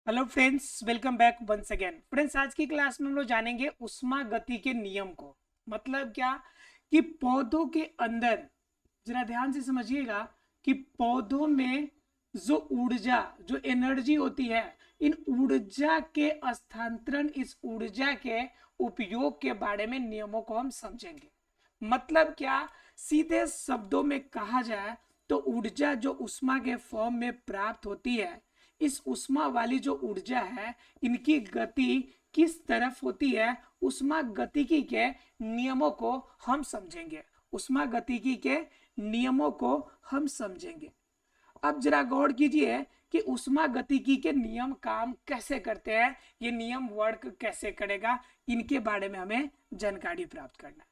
Hello friends, welcome back once again. Friends, आज की class में हम लोग जानेंगे उष्मा गति के नियम को। मतलब क्या कि पौधों के अंदर, जरा ध्यान से समझिएगा कि पौधों में जो ऊर्जा, जो एनर्जी होती है, इन ऊर्जा के स्थानांतरण, इस ऊर्जा के उपयोग के बारे में नियमों को हम समझेंगे। मतलब क्या, सीधे शब्दों में कहा जाए तो ऊर्जा जो ऊष्मा के फॉर्म में प्राप्त होती है, इस ऊष्मा वाली जो ऊर्जा है, इनकी गति किस तरफ होती है, ऊष्मा गतिकी के नियमों को हम समझेंगे। ऊष्मा गतिकी के नियमों को हम समझेंगे। अब जरा गौर कीजिए कि ऊष्मा गतिकी के नियम काम कैसे करते हैं, ये नियम वर्क कैसे करेगा, इनके बारे में हमें जानकारी प्राप्त करना है।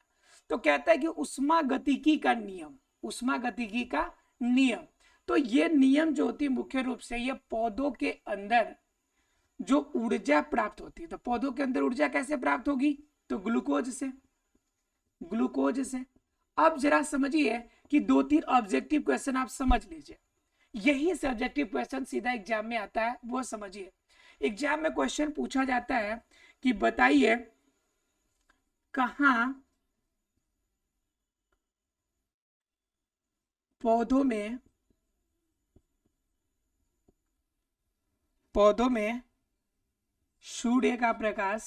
तो कहता है कि ऊष्मा गतिकी का नियम, ऊष्मा गतिकी का नियम। तो ये नियम जो होती है मुख्य रूप से ये पौधों के अंदर जो ऊर्जा प्राप्त होती है, तो पौधों के अंदर ऊर्जा कैसे प्राप्त होगी, तो ग्लूकोज से, ग्लूकोज से। अब जरा समझिए कि दो तीन ऑब्जेक्टिव क्वेश्चन आप समझ लीजिए, यही से ऑब्जेक्टिव क्वेश्चन सीधा एग्जाम में आता है, वो समझिए। एग्जाम में क्वेश्चन पूछा जाता है कि बताइए कहाँ पौधों में, पौधों में सूर्य का प्रकाश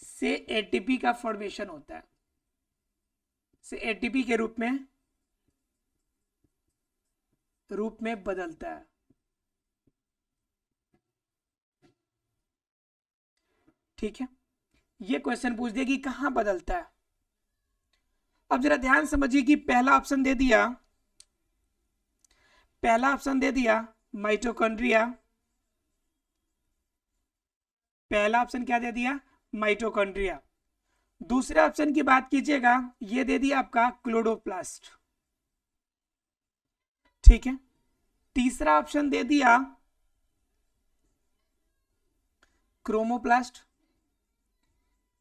से एटीपी का फॉर्मेशन होता है, से एटीपी के रूप में बदलता है। ठीक है, ये क्वेश्चन पूछ दिया कि कहां बदलता है। अब जरा ध्यान समझिए कि पहला ऑप्शन दे दिया, पहला ऑप्शन दे दिया माइटोकॉन्ड्रिया। पहला ऑप्शन क्या दे दिया, माइटोकॉन्ड्रिया। दूसरे ऑप्शन की बात कीजिएगा, ये दे दिया आपका क्लोरोप्लास्ट। ठीक है, तीसरा ऑप्शन दे दिया क्रोमोप्लास्ट,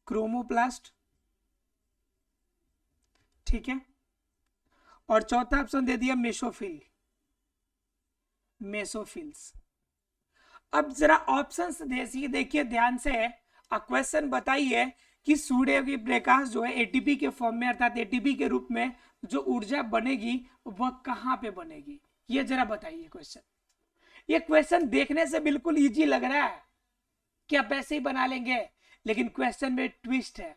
क्रोमोप्लास्ट। ठीक है, और चौथा ऑप्शन दे दिया मेसोफिल, मेसोफिल्स। अब जरा ऑप्शंस देखिए ध्यान से। क्वेश्चन बताइए कि सूर्य की प्रकाश जो है एटीपी के फॉर्म में, अर्थात एटीपी के रूप में जो ऊर्जा बनेगी वह कहां पे बनेगी, ये जरा बताइए क्वेश्चन। ये क्वेश्चन देखने से बिल्कुल इजी लग रहा है कि आप ऐसे ही बना लेंगे, लेकिन क्वेश्चन में ट्विस्ट है।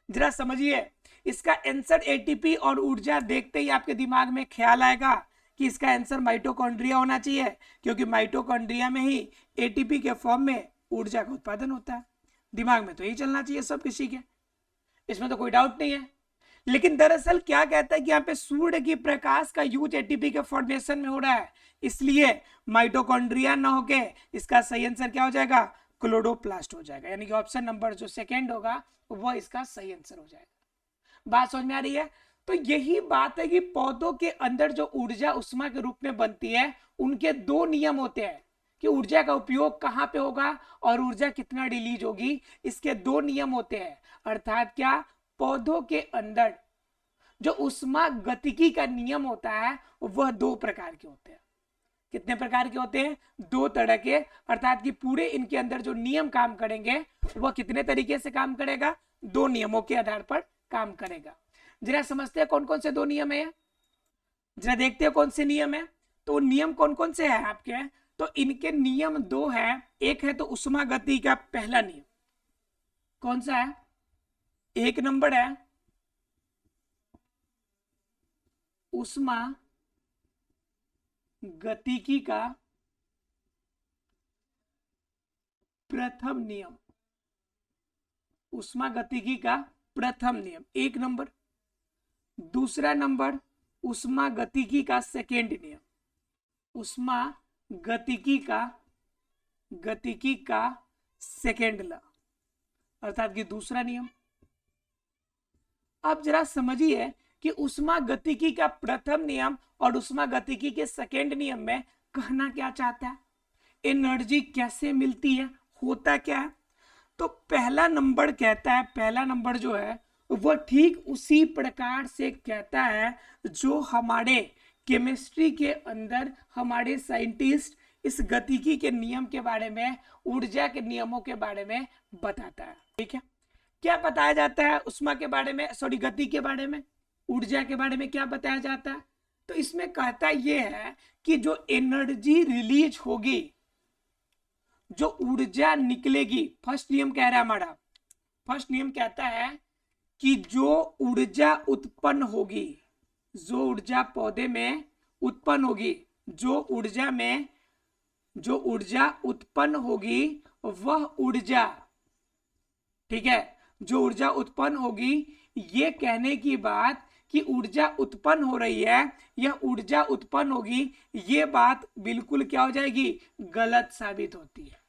जरा समझिए, इसका आंसर एटीपी और ऊर्जा देखते ही आपके दिमाग में ख्याल आएगा कि इसका आंसर माइटोकॉन्ड्रिया होना चाहिए, क्योंकि माइटोकॉन्ड्रिया में ही एटीपी के फॉर्म में ऊर्जा का उत्पादन होता है। दिमाग में तो यही चलना चाहिए सब किसी के, इसमें तो कोई डाउट नहीं है। लेकिन दरअसल क्या कहता है कि यहाँ पे सूर्य की प्रकाश का यूज एटीपी के फॉर्मेशन में हो रहा है, इसलिए माइटोकॉन्ड्रिया ना होके इसका सही आंसर क्या हो जाएगा, क्लोरोप्लास्ट हो जाएगा। यानी कि ऑप्शन नंबर जो सेकेंड होगा वह इसका सही आंसर हो जाएगा। बात समझ में आ रही है। तो यही बात है कि पौधों के अंदर जो ऊर्जा उष्मा के रूप में बनती है, उनके दो नियम होते हैं कि ऊर्जा का उपयोग कहां पे होगा और ऊर्जा कितना रिलीज होगी, इसके दो नियम होते हैं। अर्थात क्या, पौधों के अंदर जो उष्मा गतिकी का नियम होता है वह दो प्रकार के होते हैं। कितने प्रकार के होते हैं, दो तरह के। अर्थात कि पूरे इनके अंदर जो नियम काम करेंगे वह कितने तरीके से काम करेगा, दो नियमों के आधार पर काम करेगा। जरा समझते हैं कौन कौन से दो नियम है, जरा देखते हैं कौन से नियम है। तो नियम कौन कौन से हैं आपके, तो इनके नियम दो हैं। एक है तो उष्मा गति का पहला नियम, कौन सा है, एक नंबर है उष्मा गतिकी का प्रथम नियम, उष्मा गतिकी का प्रथम नियम एक नंबर। दूसरा नंबर उष्मा गतिकी का सेकेंड नियम, उष्मा गतिकी का सेकेंड लॉ, अर्थात कि दूसरा नियम। अब जरा समझिए कि उष्मा गतिकी का प्रथम नियम और उष्मा गतिकी के सेकेंड नियम में कहना क्या चाहता है, एनर्जी कैसे मिलती है, होता क्या है। तो पहला नंबर कहता है, पहला नंबर जो है वह ठीक उसी प्रकार से कहता है जो हमारे केमिस्ट्री के अंदर हमारे साइंटिस्ट इस गतिकी के नियम के बारे में, ऊर्जा के नियमों के बारे में बताता है। ठीक है, क्या बताया जाता है उष्मा के बारे में, सॉरी गति के बारे में, ऊर्जा के बारे में क्या बताया जाता है? तो इसमें कहता यह है कि जो एनर्जी रिलीज होगी, जो ऊर्जा निकलेगी, फर्स्ट नियम कह रहा है हमारा, फर्स्ट नियम कहता है कि जो ऊर्जा उत्पन्न होगी, जो ऊर्जा पौधे में उत्पन्न होगी, जो ऊर्जा उत्पन्न होगी वह ऊर्जा, ठीक है, जो ऊर्जा उत्पन्न होगी, ये कहने की बात कि ऊर्जा उत्पन्न हो रही है, यह ऊर्जा उत्पन्न होगी, ये बात बिल्कुल क्या हो जाएगी, गलत साबित होती है।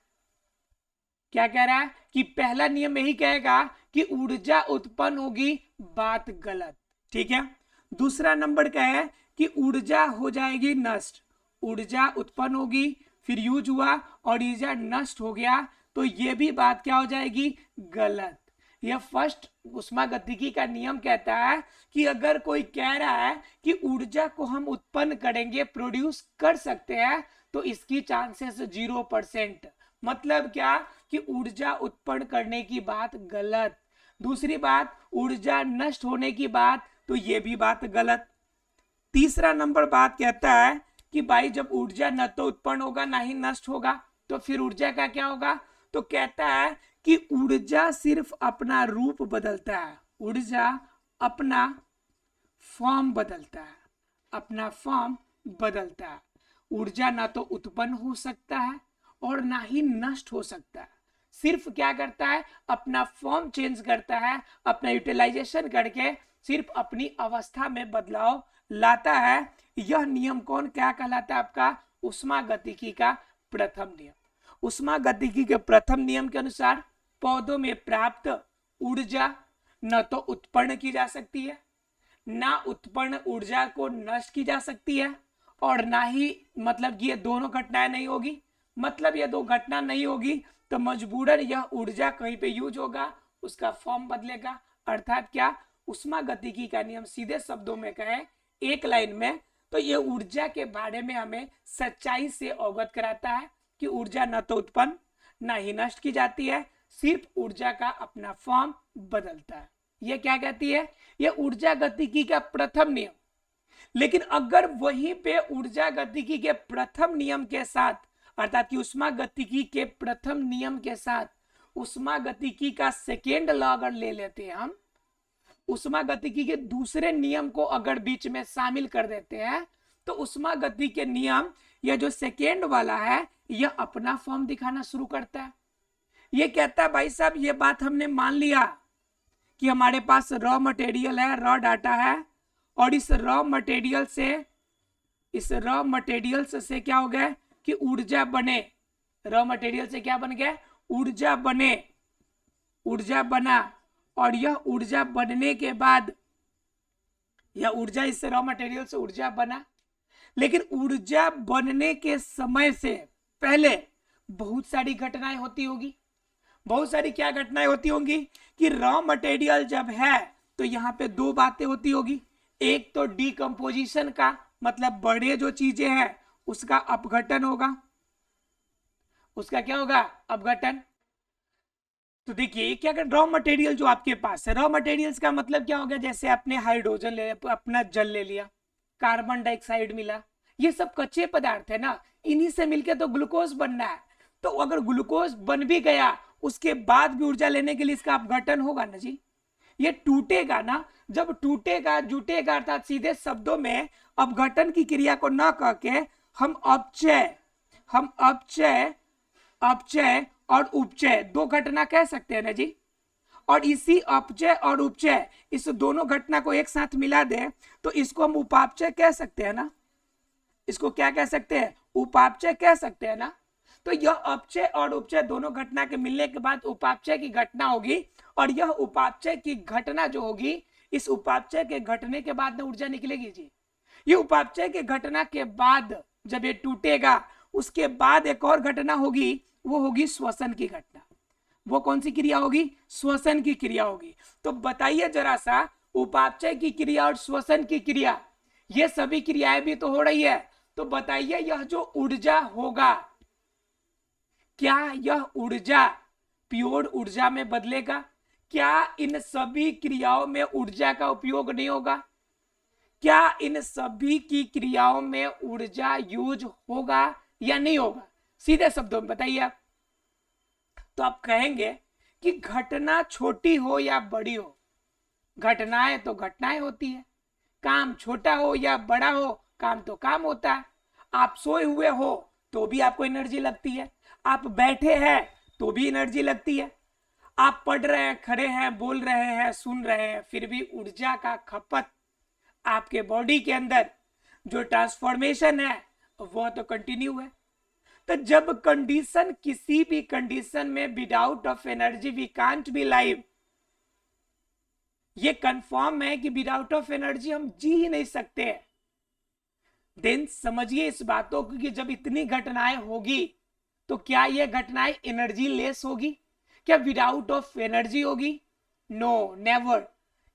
क्या कह रहा है कि पहला नियम यही कहेगा कि ऊर्जा उत्पन्न होगी, बात गलत। ठीक है, दूसरा नंबर का है कि ऊर्जा हो जाएगी नष्ट, ऊर्जा उत्पन्न होगी, फिर यूज हुआ और ऊर्जा नष्ट हो गया, तो ये भी बात क्या हो जाएगी, गलत। यह फर्स्ट ऊष्मागतिकी का नियम कहता है कि अगर कोई कह रहा है कि ऊर्जा को हम उत्पन्न करेंगे, प्रोड्यूस कर सकते हैं, तो इसकी चांसेस 0%। मतलब क्या कि ऊर्जा उत्पन्न करने की बात गलत। दूसरी बात, ऊर्जा नष्ट होने की बात, तो ये भी बात गलत। तीसरा नंबर बात कहता है कि भाई जब ऊर्जा न तो उत्पन्न होगा ना ही नष्ट होगा, तो फिर ऊर्जा का क्या होगा? तो कहता है कि ऊर्जा सिर्फ अपना रूप बदलता है, ऊर्जा अपना फॉर्म बदलता है, अपना फॉर्म बदलता है। ऊर्जा ना तो उत्पन्न हो सकता है और ना ही नष्ट हो सकता है, सिर्फ क्या करता है, अपना फॉर्म चेंज करता है, अपना यूटिलाइजेशन करके सिर्फ अपनी अवस्था में बदलाव लाता है। यह नियम कौन क्या कहलाता है? आपका ऊष्मागतिकी का प्रथम नियम। ऊष्मागतिकी के प्रथम नियम के अनुसार पौधों में प्राप्त ऊर्जा न तो उत्पन्न की जा सकती है, ना उत्पन्न ऊर्जा को नष्ट की जा सकती है, और ना ही मतलब ये दोनों घटनाएं नहीं होगी। मतलब ये दो घटना नहीं होगी तो मजबूरन यह ऊर्जा कहीं पे यूज होगा, उसका फॉर्म बदलेगा। अर्थात क्या, ऊष्मागतिकी का नियम सीधे शब्दों में कहें एक लाइन में, तो ये ऊर्जा के बारे में हमें सच्चाई से अवगत कराता है कि ऊर्जा न तो उत्पन्न ना ही नष्ट की जाती है, सिर्फ ऊर्जा का अपना फॉर्म बदलता है। ये क्या कहती है? ये ऊर्जा गतिकी का प्रथम नियम। लेकिन अगर वहीं पे ऊर्जा गतिकी के प्रथम नियम के साथ, अर्थात कि ऊष्मागतिकी के प्रथम नियम के साथ ऊष्मागतिकी का सेकेंड लॉ अगर ले लेते हैं हम, ऊष्मागतिकी के दूसरे नियम को अगर बीच में शामिल कर देते हैं, तो ऊष्मागतिकी के नियम यह जो सेकेंड वाला है यह अपना फॉर्म दिखाना शुरू करता है। ये कहता है भाई साहब ये बात हमने मान लिया कि हमारे पास रॉ मटेरियल है, रॉ डाटा है, और इस रॉ मटेरियल से क्या हो गया कि ऊर्जा बने। रॉ मटेरियल से क्या बन गया? ऊर्जा बने, ऊर्जा बना, और यह ऊर्जा बनने के बाद यह ऊर्जा इससे रॉ मटेरियल से ऊर्जा बना। लेकिन ऊर्जा बनने के समय से पहले बहुत सारी घटनाएं होती होगी। बहुत सारी क्या घटनाएं होती होंगी कि रॉ मटेरियल जब है तो यहाँ पे दो बातें होती होगी। एक तो डिकम्पोजिशन का मतलब बड़े जो चीजें हैं उसका अपघटन होगा, उसका क्या होगा? अपघटन। तो देखिए क्या कर, रॉ मटेरियल जो आपके पास है, रॉ मटेरियल्स का मतलब क्या हो गया? जैसे आपने हाइड्रोजन ले लिया, अपना जल ले लिया, कार्बन डाइऑक्साइड मिला, ये सब कच्चे पदार्थ है ना, इन्हीं से मिलके तो ग्लूकोज बनना है। तो अगर ग्लूकोज बन भी गया उसके बाद भी ऊर्जा लेने के लिए इसका अपघटन होगा ना जी, ये टूटेगा ना। जब टूटेगा जुटेगा, अर्थात सीधे शब्दों में अपघटन की क्रिया को न कह के हम अपचय और उपचय दो घटना कह सकते हैं ना जी। और इसी अपचय और उपचय, इस दोनों घटना को एक साथ मिला दे तो इसको हम उपापचय कह सकते हैं ना। इसको क्या कह सकते हैं? उपापचय कह सकते हैं ना। तो यह अपचय और उपचय दोनों घटना के मिलने के बाद उपापचय की घटना होगी, और यह उपापचय की घटना जो होगी, इस उपापचय के घटने के बाद ना ऊर्जा निकलेगी जी। ये उपापचय के घटना के बाद जब ये टूटेगा उसके बाद एक और घटना होगी, वो होगी श्वसन की घटना। वो कौन सी क्रिया होगी? श्वसन की क्रिया होगी। तो बताइए जरा सा, उपापचय की क्रिया और श्वसन की क्रिया ये सभी क्रियाएं भी तो हो रही है। तो बताइए यह जो ऊर्जा होगा, क्या यह ऊर्जा प्योर ऊर्जा में बदलेगा? क्या इन सभी क्रियाओं में ऊर्जा का उपयोग नहीं होगा? क्या इन सभी की क्रियाओं में ऊर्जा यूज होगा या नहीं होगा? सीधे शब्दों में बताइए आप। तो आप कहेंगे कि घटना छोटी हो या बड़ी हो, घटनाएं तो घटनाएं होती है, काम छोटा हो या बड़ा हो, काम तो काम होता है। आप सोए हुए हो तो भी आपको एनर्जी लगती है, आप बैठे हैं तो भी एनर्जी लगती है, आप पढ़ रहे हैं, खड़े हैं, बोल रहे हैं, सुन रहे हैं, फिर भी ऊर्जा का खपत आपके बॉडी के अंदर जो ट्रांसफॉर्मेशन है वो तो कंटिन्यू है। तो जब कंडीशन, किसी भी कंडीशन में without of energy we can't be live, ये कंफर्म है कि विदाउट ऑफ एनर्जी हम जी ही नहीं सकते हैं। देन समझिए इस बातों को कि जब इतनी घटनाएं होगी तो क्या ये घटनाएं एनर्जी लेस होगी? क्या विदाउट ऑफ एनर्जी होगी? No, never.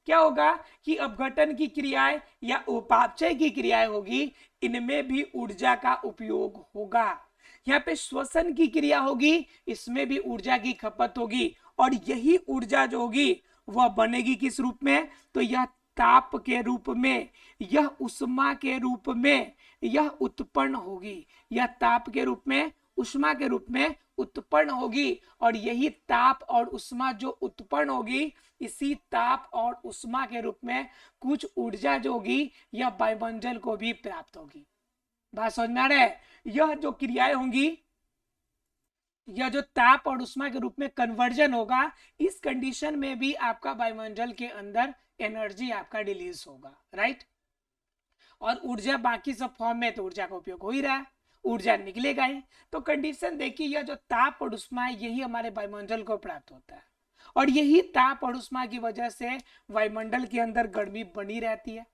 क्या होगा कि अपघटन की क्रियाएं या उपापचय की क्रियाएं होगी, इनमें भी ऊर्जा का उपयोग होगा। यहाँ पे श्वसन की क्रिया होगी, इसमें भी ऊर्जा की खपत होगी, और यही ऊर्जा जो होगी वह बनेगी किस रूप में? तो यह ताप के रूप में, यह उष्मा के रूप में यह उत्पन्न होगी, यह ताप के रूप में, उष्मा के रूप में उत्पन्न होगी। और यही ताप और उष्मा जो उत्पन्न होगी, इसी ताप और उष्मा के रूप में कुछ ऊर्जा जो होगी यह वायुमंडल को भी प्राप्त होगी। बात समझ में आ रहा है? यह जो क्रियाएं होंगी, यह जो ताप और उष्मा के रूप में कन्वर्जन होगा, इस कंडीशन में भी आपका वायुमंडल के अंदर एनर्जी आपका रिलीज होगा, राइट। और ऊर्जा बाकी सब फॉर्म में तो ऊर्जा का उपयोग हो ही रहा है, ऊर्जा निकलेगा ही। तो कंडीशन देखिए, यह जो ताप और उष्मा है यही हमारे वायुमंडल को प्राप्त होता है, और यही ताप और उष्मा की वजह से वायुमंडल के अंदर गर्मी बनी रहती है,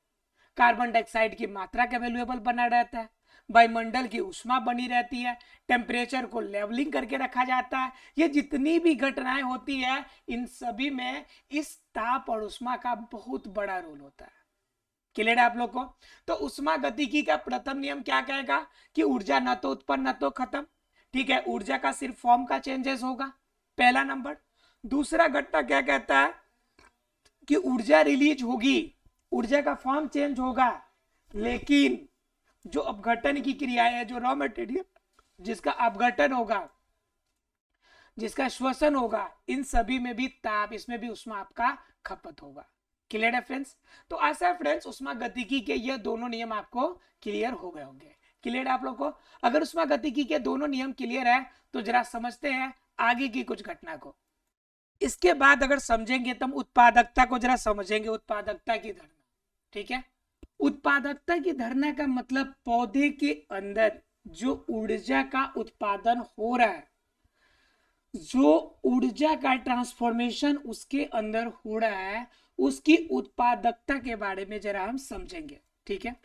कार्बन डाइऑक्साइड की मात्रा का वैल्यूएबल बना रहता है, वायुमंडल की उष्मा बनी रहती है, टेम्परेचर को लेवलिंग करके रखा जाता है। ये जितनी भी घटनाएं होती है, इन सभी में इस ताप और उष्मा का बहुत बड़ा रोल होता है। क्लियर है आप लोग को? तो उष्मा गतिकी का प्रथम नियम क्या कहेगा कि ऊर्जा न तो उत्पन्न न तो खत्म। ठीक है, ऊर्जा का सिर्फ फॉर्म का चेंजेस होगा, पहला नंबर। दूसरा घटना क्या कहता है कि ऊर्जा रिलीज होगी, ऊर्जा का फॉर्म चेंज होगा, लेकिन जो अपघटन की क्रिया है, जो रॉ मटेरियल जिसका अपघटन होगा, जिसका श्वसन होगा, इन सभी में भी ताप, इसमें भी उष्मा आपका खपत होगा। क्लियर है फ्रेंड्स? तो आशा है फ्रेंड्स उष्मा गतिकी के ये दोनों नियम आपको क्लियर हो गए होंगे। क्लियर है आप लोग को? अगर उष्मा गतिकी के दोनों नियम क्लियर है तो जरा समझते हैं आगे की कुछ घटना को। इसके बाद अगर समझेंगे तो हम उत्पादकता को जरा समझेंगे, उत्पादकता की धारणा। ठीक है, उत्पादकता की धारणा का मतलब पौधे के अंदर जो ऊर्जा का उत्पादन हो रहा है, जो ऊर्जा का ट्रांसफॉर्मेशन उसके अंदर हो रहा है, उसकी उत्पादकता के बारे में जरा हम समझेंगे। ठीक है,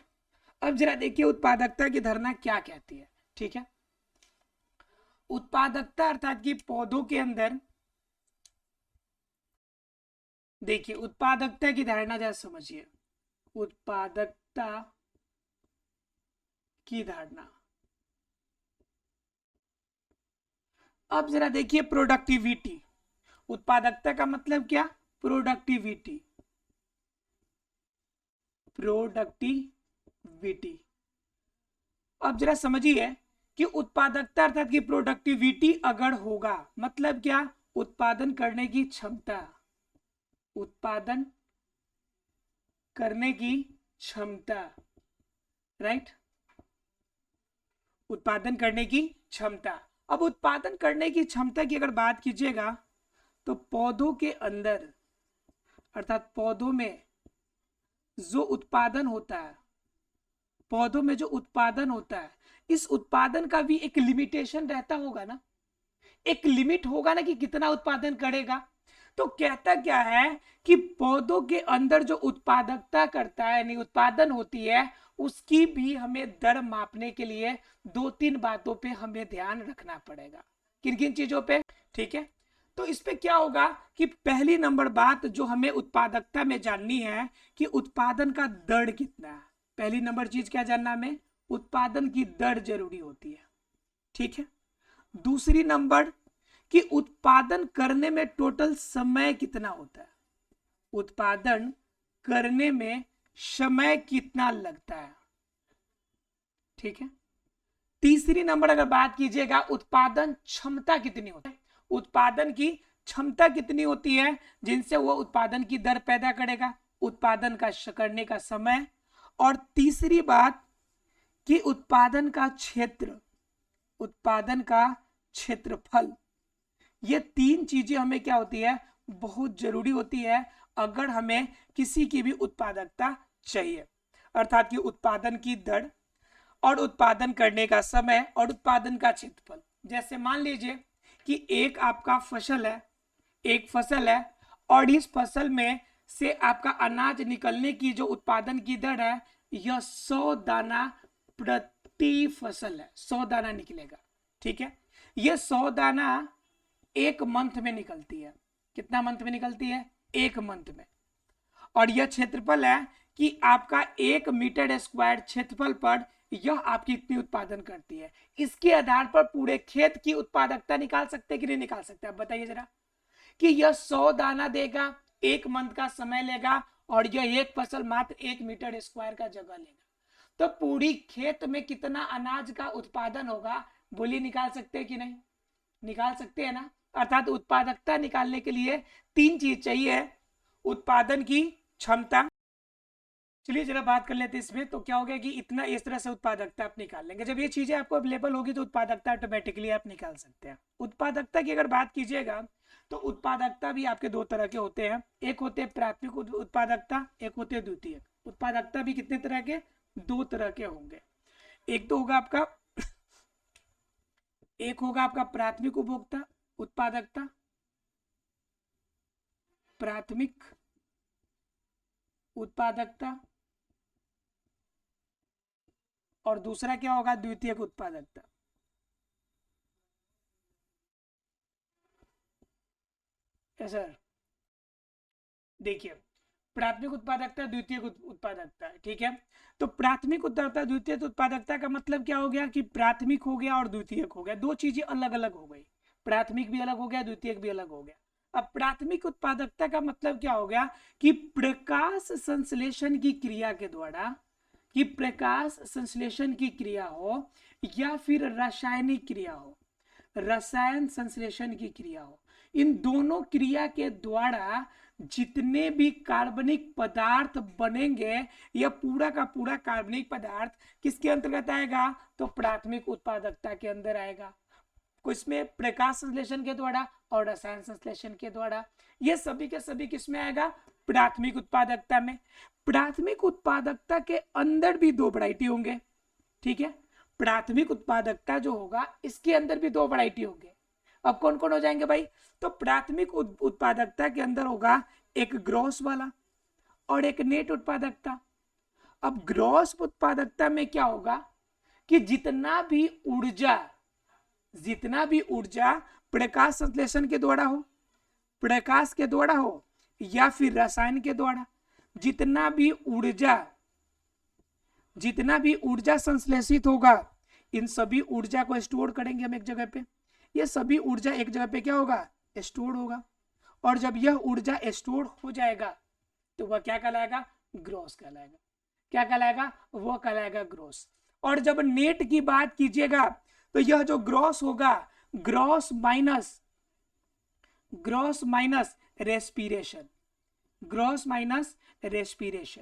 अब जरा देखिए उत्पादकता की धारणा क्या कहती है। ठीक है, उत्पादकता अर्थात कि पौधों के अंदर, देखिए उत्पादकता की धारणा जरा समझिए, उत्पादकता की धारणा। अब जरा देखिए प्रोडक्टिविटी, उत्पादकता का मतलब क्या? Productivity, productivity. अब जरा समझिए कि उत्पादकता अर्थात कि प्रोडक्टिविटी अगर होगा मतलब क्या? उत्पादन करने की क्षमता, उत्पादन करने की क्षमता, राइट, उत्पादन करने की क्षमता। अब उत्पादन करने की क्षमता की अगर बात कीजिएगा तो पौधों के अंदर अर्थात पौधों में जो उत्पादन होता है, पौधों में जो उत्पादन होता है, इस उत्पादन का भी एक लिमिटेशन रहता होगा ना, एक लिमिट होगा ना कि कितना उत्पादन करेगा। तो कहता क्या है कि पौधों के अंदर जो उत्पादकता करता है, यानी उत्पादन होती है, उसकी भी हमें दर मापने के लिए दो तीन बातों पे हमें ध्यान रखना पड़ेगा। किन किन चीजों पे? ठीक है, तो इस पे क्या होगा कि पहली नंबर बात जो हमें उत्पादकता में जाननी है कि उत्पादन का दर कितना है। पहली नंबर चीज क्या जानना हमें, उत्पादन की दर जरूरी होती है, ठीक है। दूसरी नंबर कि उत्पादन करने में टोटल समय कितना होता है, उत्पादन करने में समय कितना लगता है, ठीक है। तीसरी नंबर अगर बात कीजिएगा, उत्पादन क्षमता कितनी होती है, उत्पादन की क्षमता कितनी होती है जिनसे वो उत्पादन की दर पैदा करेगा, उत्पादन का करने का समय। और तीसरी बात कि उत्पादन का क्षेत्र, उत्पादन का क्षेत्रफल। ये तीन चीजें हमें क्या होती है, बहुत जरूरी होती है अगर हमें किसी की भी उत्पादकता चाहिए, अर्थात कि उत्पादन की दर और उत्पादन करने का समय और उत्पादन का क्षेत्रफल। जैसे मान लीजिए कि एक आपका फसल है, एक फसल है और इस फसल में से आपका अनाज निकलने की जो उत्पादन की दर है यह 100 दाना प्रति फसल है, 100 दाना निकलेगा, ठीक है। यह 100 दाना एक मंथ में निकलती है, कितना मंथ में निकलती है, एक मंथ में। और यह क्षेत्रफल है कि आपका 1 मीटर स्क्वायर क्षेत्रफल पर यह आपकी इतनी उत्पादन करती है। इसके आधार पर पूरे खेत की उत्पादकता निकाल सकते हैं कि नहीं निकाल सकते, आप बताइए जरा। कि यह 100 दाना देगा, एक मंथ का समय लेगा और यह एक फसल मात्र 1 मीटर स्क्वायर का जगह लेगा, तो पूरी खेत में कितना अनाज का उत्पादन होगा, बोलिए निकाल सकते हैं कि नहीं, निकाल सकते हैं ना। अर्थात उत्पादकता निकालने के लिए तीन चीज चाहिए, उत्पादन की क्षमता। चलिए जरा बात कर लेते हैं इसमें, तो क्या हो गया कि इतना इस तरह से उत्पादकता आप निकाल लेंगे। जब ये चीजें आपको अवेलेबल होगी तो उत्पादकता ऑटोमेटिकली आप निकाल सकते हैं। उत्पादकता की अगर बात कीजिएगा तो उत्पादकता भी आपके दो तरह के होते हैं, एक होते हैं प्राथमिक उत्पादकता, एक होते हैं द्वितीयक उत्पादकता। भी कितने तरह के, दो तरह के होंगे। एक तो होगा आपका एक होगा आपका प्राथमिक उपभोक्ता उत्पादकता, प्राथमिक उत्पादकता, और दूसरा क्या होगा, द्वितीयक उत्पादकता। सर देखिए, प्राथमिक उत्पादकता, द्वितीयक उत्पादकता, ठीक है। तो प्राथमिक उत्पादकता, द्वितीयक उत्पादकता का मतलब क्या हो गया कि प्राथमिक हो गया और द्वितीयक हो गया, दो चीजें अलग अलग हो गई, प्राथमिक भी अलग हो गया, द्वितीयक भी अलग हो गया। अब प्राथमिक उत्पादकता का मतलब क्या हो गया कि प्रकाश संश्लेषण की क्रिया के द्वारा, कि प्रकाश संश्लेषण की क्रिया हो या फिर रासायनिक क्रिया हो, रसायन संश्लेषण की क्रिया हो, इन दोनों क्रिया के द्वारा जितने भी कार्बनिक पदार्थ बनेंगे, यह पूरा का पूरा कार्बनिक पदार्थ किसके अंतर्गत आएगा, तो प्राथमिक उत्पादकता के अंदर आएगा। इसमें प्रकाश संश्लेषण के द्वारा और रसायन संश्लेषण के द्वारा, ये सभी के सभी किसमें आएगा, प्राथमिक उत्पादकता में। प्राथमिक उत्पादकता के अंदर भी दो वैरायटी होंगे, ठीक है। प्राथमिक उत्पादकता जो होगा इसके अंदर भी दो वैरायटी होंगे। अब कौन कौन हो जाएंगे भाई, तो प्राथमिक उत्पादकता के अंदर होगा एक ग्रॉस वाला और एक नेट उत्पादकता। अब ग्रॉस उत्पादकता में क्या होगा कि जितना भी ऊर्जा प्रकाश संश्लेषण के द्वारा हो, प्रकाश के द्वारा हो या फिर रसायन के द्वारा, जितना भी ऊर्जा संश्लेषित होगा, इन सभी ऊर्जा को स्टोर करेंगे हम एक जगह पे। ये सभी ऊर्जा एक जगह पे क्या होगा, स्टोर होगा। और जब यह ऊर्जा स्टोर हो जाएगा तो वह क्या कहलाएगा, ग्रॉस कहलाएगा। क्या कहलाएगा, वह कहलाएगा ग्रॉस। और जब नेट की बात कीजिएगा तो यह जो ग्रॉस होगा, gross minus respiration, gross minus respiration,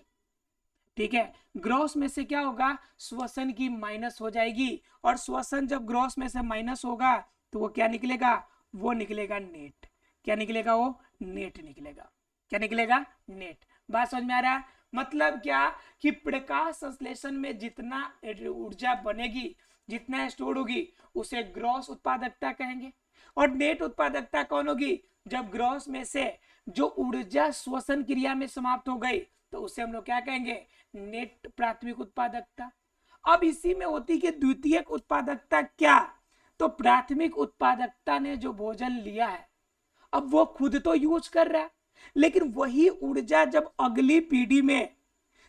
ठीक है। ग्रॉस में से क्या होगा, श्वसन की माइनस हो जाएगी, और श्वसन जब ग्रॉस में से माइनस होगा तो वो क्या निकलेगा, वो निकलेगा नेट। क्या निकलेगा, वो नेट निकलेगा। क्या निकलेगा, नेट। बात समझ में आ रहा है, मतलब क्या कि प्रकाश संश्लेषण में जितना ऊर्जा बनेगी, जितना स्टोर होगी, उसे ग्रॉस उत्पादकता कहेंगे। और नेट उत्पादकता कौन होगी, जब ग्रॉस में से जो ऊर्जा श्वसन क्रिया में समाप्त हो गई तो उसे हम लोग क्या कहेंगे, नेट प्राथमिक उत्पादकता। अब इसी में होती कि द्वितीयक उत्पादकता क्या, तो प्राथमिक उत्पादकता ने जो भोजन लिया है अब वो खुद तो यूज कर रहा है, लेकिन वही ऊर्जा जब अगली पीढ़ी में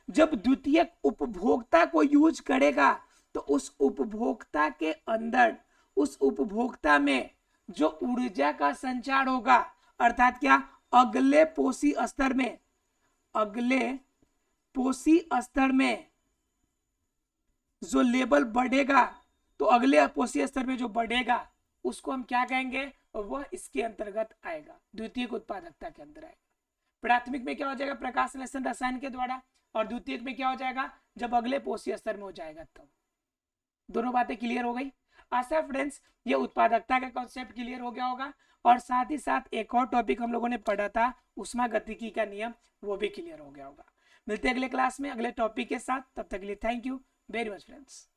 जब द्वितीयक उपभोक्ता को यूज करेगा तो उस उपभोक्ता के अंदर, उस उपभोक्ता में जो ऊर्जा का संचार होगा, अर्थात क्या, अगले पोषी स्तर में, अगले पोषी स्तर में जो लेवल बढ़ेगा, तो अगले पोषी स्तर में जो बढ़ेगा उसको हम क्या कहेंगे, वह इसके अंतर्गत आएगा, द्वितीयक उत्पादकता के अंदर आएगा। प्राथमिक में क्या हो जाएगा, प्रकाश संश्लेषण रसायन के द्वारा, और द्वितीयक में क्या हो जाएगा, जब अगले पोषी स्तर में हो जाएगा तब। दोनों बातें क्लियर हो गई। आशा फ्रेंड्स ये उत्पादकता का कॉन्सेप्ट क्लियर हो गया होगा, और साथ ही साथ एक और टॉपिक हम लोगों ने पढ़ा था ऊष्मागतिकी का नियम, वो भी क्लियर हो गया होगा। मिलते हैं अगले क्लास में अगले टॉपिक के साथ, तब तक के लिए thank you very much friends.